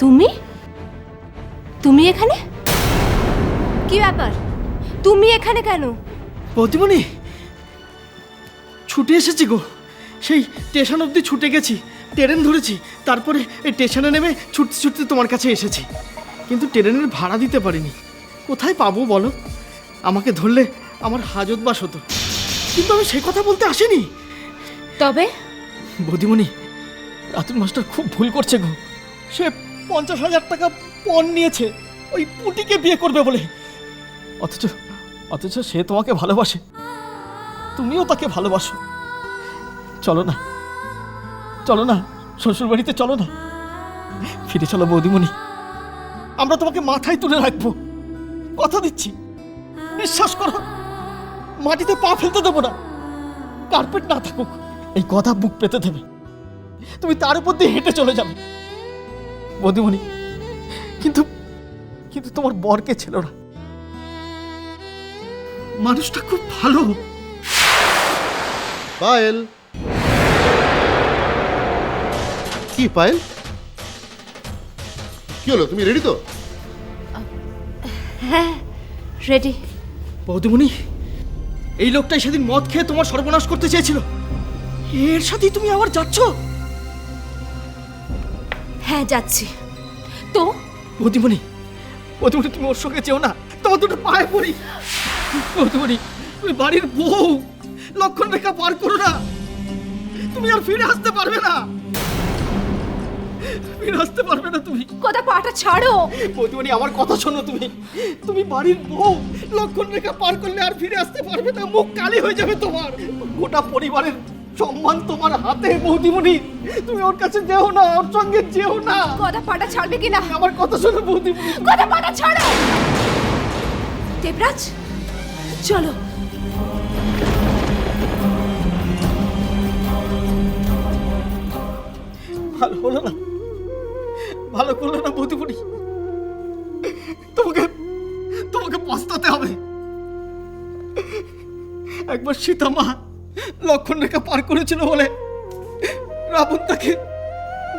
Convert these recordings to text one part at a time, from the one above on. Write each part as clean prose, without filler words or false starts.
তুমি তুমি এখানে? কি ব্যাপার, তুমি এখানে কেন? বৌদিমণি, ছুটে এসেছি গো। সেই স্টেশন অবধি ছুটে গেছি, ট্রেন ধরেছি, তারপরে এই স্টেশনে নেমে ছুটতে ছুটতে তোমার কাছে এসেছি। কিন্তু ট্রেনের ভাড়া দিতে পারিনি। কোথায় পাবো বলো? আমাকে ধরলে আমার হাজতবাস হতো, কিন্তু আমি সেই কথা বলতে আসিনি। তবে বৌদিমণি, রাতুল মাস্টার খুব ভুল করছে গো। সে 50,000 টাকা পণ নিয়েছে ওই পুটিকে বিয়ে করবে বলে। অথচ সে তোমাকে ভালোবাসে, তুমিও তাকে ভালোবাসো। চলো না, চলো না, শ্বশুর বাড়িতে চলো না, ফিরে চলো বৌদিমণি। আমরা তোমাকে মাথায় তুলে রাখবো, কথা দিচ্ছি। বিশ্বাস করো, মাটিতে পা ফেলতে দেবো না, কার্পেট না থাকুক, এই কথা বুক পেতে দেবে। তুমি তার উপর দিয়ে হেঁটে চলে যাবে বৌদিমণি। কিন্তু কিন্তু তোমার বরকে ছিল না, মানুষটা খুব ভালো। পায়েল, কি পায়েল, কি হলো? তুমি রেডি তো? হ্যাঁ, রেডি। বৌদিমণি, এই লোকটাই সেদিন মদ খেয়ে তোমার সর্বনাশ করতে চেয়েছিল, এর সাথেই তুমি আবার যাচ্ছ? হ্যাঁ, যাচ্ছি। তো বৌদিমণি, বৌদিমণি, তুমি ওর সঙ্গে যেও না, তোমার দুটো পায়ে পড়ি। বৌদিমণি, তুমি বাড়ির বউ, লক্ষণ রেখা পার করো না। তুমি আর ফিরে আসতে পারবে না, ফিরে আসতে পারবে না তুমি। কথা, পাটা ছাড়ো। বৌদিমণি, আমার কথা শোনো। তুমি বাড়ির বউ, লক্ষণ রেখা পার করলে আর ফিরে আসতে পারবে না। মুখ কালি হয়ে যাবে তোমার, গোটা পরিবারের সম্মান তোমার হাতে। বৌদিমণি, তুমি ওর কাছে যেও না, ওর সঙ্গে যেও না। কথা, পাটা ছাড়বে কিনা? আমার কথা শোনো বৌদিমণি। কথা, পাটা ছাড়ো। দেবরাজ, চলো। ভালো হলো না, ভালো করলো না বৌদিমণি। তোমাকে পস্তাতে হবে। একবার সীতা মা লক্ষণ রেখা পার করেছিল বলে রাবণ তাকে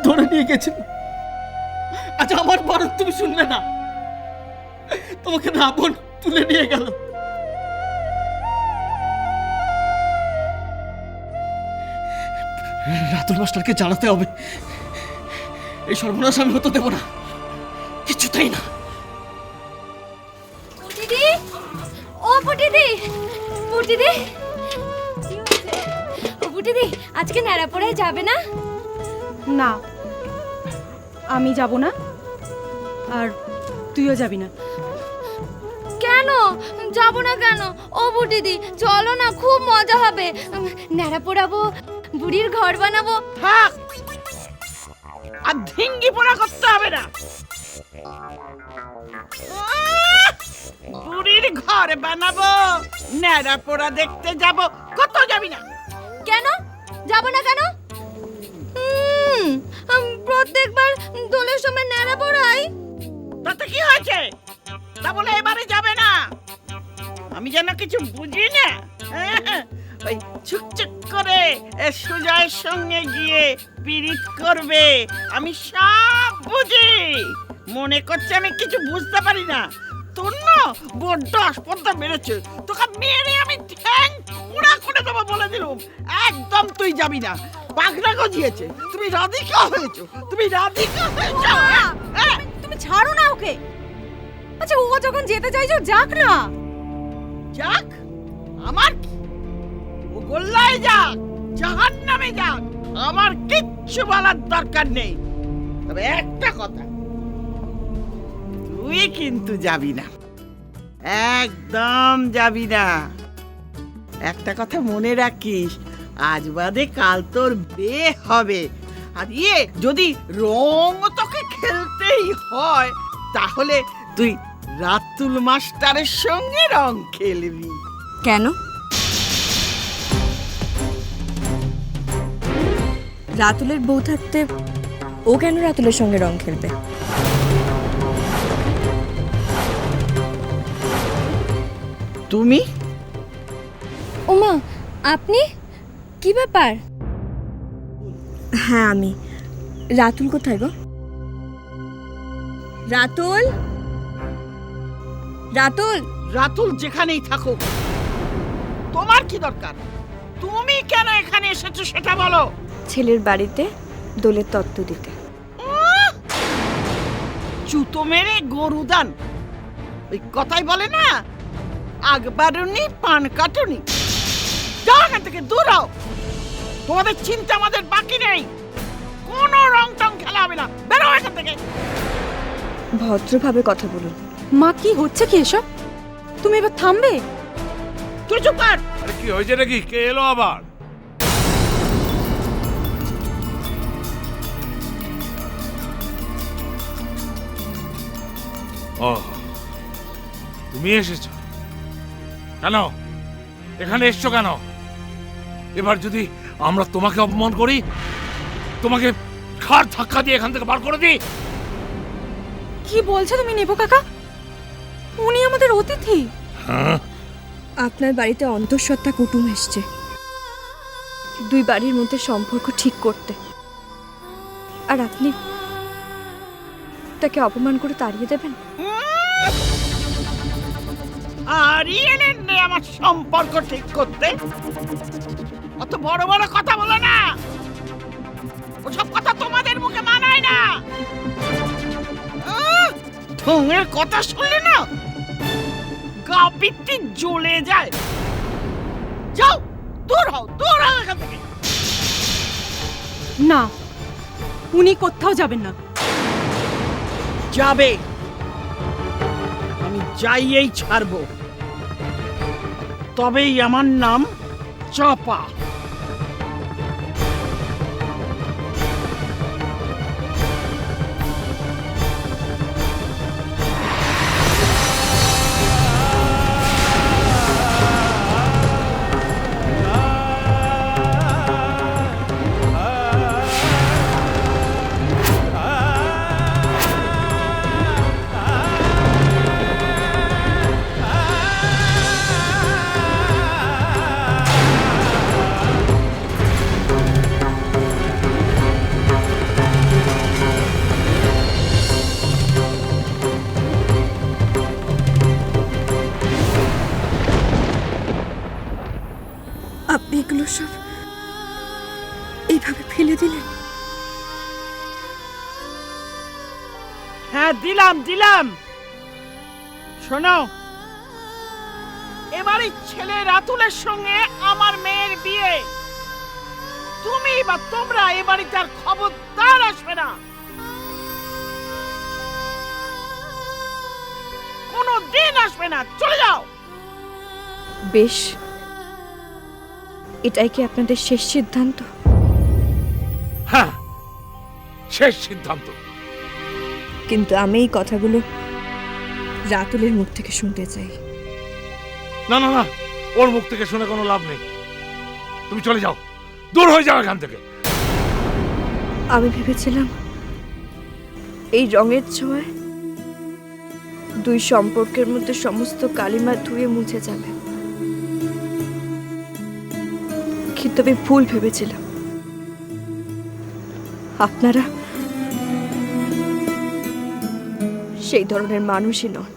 ধরে নিয়ে গেছিল। আজ আমার বারণ তুমি শুনলে না, তোমাকে রাবণ তুলে নিয়ে গেল। রাতুল মাস্টারকে জানাতে হবে, এই সর্বনাশ আমি হতে দেব না, কিছুতেই না। পুটিদি, ও পুটিদি, পুটিদি, ও পুটিদি, আজকে ন্যাড়াপড়ায় যাবে না? না, আমি যাব না, আর তুইও যাবি না। কেন যাব না কেন? ও বুটিদি, চলো না, খুব মজা হবে। ন্যাড়া পোড়াবো, বুড়ির ঘর বানাবো। থাক, আর ধিঙ্গি পোড়া করতে হবে না। বুড়ির ঘর বানাবো, ন্যাড়া পোড়া দেখতে যাব, কত যাবি না? কেন যাব না কেন? প্রত্যেকবার দোলের সময় ন্যাড়া পোড়াই। তাতে কি হয়েছে? তা বলে এবারে যাবে না? আমি যেন কিছু বুঝি না। ওই চুকচুক করে সুজয়ের সঙ্গে গিয়ে পিরিত করবে, আমি সব বুঝি। মনে করছে আমি কিছু বুঝতে পারি না? তোর না বড্ড আসপর্দা বেড়েছে, তোকে মেরে আমি ঠ্যাং কুড়া করে দেবো বলে দিলুম। একদম তুই যাবি না, পাগলা গজিয়েছে। তুমি রাধিকা হয়েছো, তুমি রাধিকা হয়েছো। তুমি ছাড়ো না ওকে। আচ্ছা, ও যখন যেতে চাইছো যাক না। যাক, আমার কি? ও গোল্লায় যাক, জাহান্নামে যাক, আমার কিচ্ছু বলার দরকার নেই। তবে একটা কথা, তুই কিন্তু যাবি না, একদম যাবি না। একটা কথা মনে রাখিস, আজ বাদে কাল তোর বিয়ে হবে। আর যদি রং তোকে খেলতেই হয়, তাহলে তুই রাতুল মাস্টারের সঙ্গে রং খেলবি। কেন? রাতুলের বউ থাকতে ও কেন রাতুলের সঙ্গে রং খেলবে? তুমি? ওমা, আপনি? কি ব্যাপার? হ্যাঁ, আমি। রাতুল কোথায় গো? রাতুল, রাতুল, রাতুল যেখানেই থাকুক, তোমার কি দরকার? তুমি কেন এখানে এসেছো সেটা বলো। ছেলের বাড়িতে দোলের তত্ত্ব দিতে। জুতো মেরে গরু দান, ওই কথাই বলে না, আগ বাড়ুনি পান কাটুনি। যাও এখান থেকে, দূর হও। তোমাদের চিন্তা আমাদের বাকি নেই। কোনো রং টং খেলা হবে না, বেরো এখান থেকে। ভদ্রভাবে কথা বলুন। মা কি হচ্ছে কি এসব? তুমি এবার থামবে? তুই চুপ কর। আরে কি হয়েছে নাকি? কে এলো আবার? ও, তুমি এসেছো কেন? এখানে এসছো কেন? এবার যদি আমরা তোমাকে অপমান করি, তোমাকে ঘাড় ধাক্কা দিয়ে এখান থেকে বার করে দিই। কি বলছো তুমি নেবো কাকা? উনি আমাদের অতিথি। হ্যাঁ, আপনার বাড়িতে অন্তঃসত্ত্বা কুটুম এসছে, দুই বাড়ির মধ্যে সম্পর্ক ঠিক করতে, আর আপনি তাকে অপমান করে তাড়িয়ে দেবেন? আর এলেন রে আমার সম্পর্ক ঠিক করতে। অত বড় বড় কথা বলো না, ওসব কথা তোমাদের মুখে মানায় না। ঢঙের কথা শুনলে না গা পিত্তি জ্বলে যায়। যাও, দূর হও, দূর হও এখান থেকে। না, উনি কোথাও যাবেন না। যাবে, আমি যাইয়েই ছাড়বো, তবেই আমার নাম চাপা। আপনি এগুলো সব এইভাবে ফেলে দিলেন? হ্যাঁ, দিলাম দিলাম। শোনো, এবারে ছেলে রাতুলের সঙ্গে আমার মেয়ের বিয়ে। তুমি বা তোমরা এ বাড়িতে আর খবরদার আসবে না, কোনো দিন আসবে না। চলে যাও। বেশ, এটাই কি আপনাদের শেষ সিদ্ধান্ত? হ্যাঁ, শেষ সিদ্ধান্ত। কিন্তু আমি এই কথাগুলো রাতুলের মুখ থেকে শুনতে চাই। না না না, ওর মুখ থেকে শুনে কোনো লাভ নেই। তুমি চলে যাও, দূর হয়ে যাও এখান থেকে। আমি ভেবেছিলাম এই রঙের ছোঁয়ায় দুই সম্পর্কের মধ্যে সমস্ত কালিমা ধুয়ে মুছে যাবে, কিন্তু আমি ভুল ভেবেছিলাম। আপনারা সেই ধরনের মানুষই নন।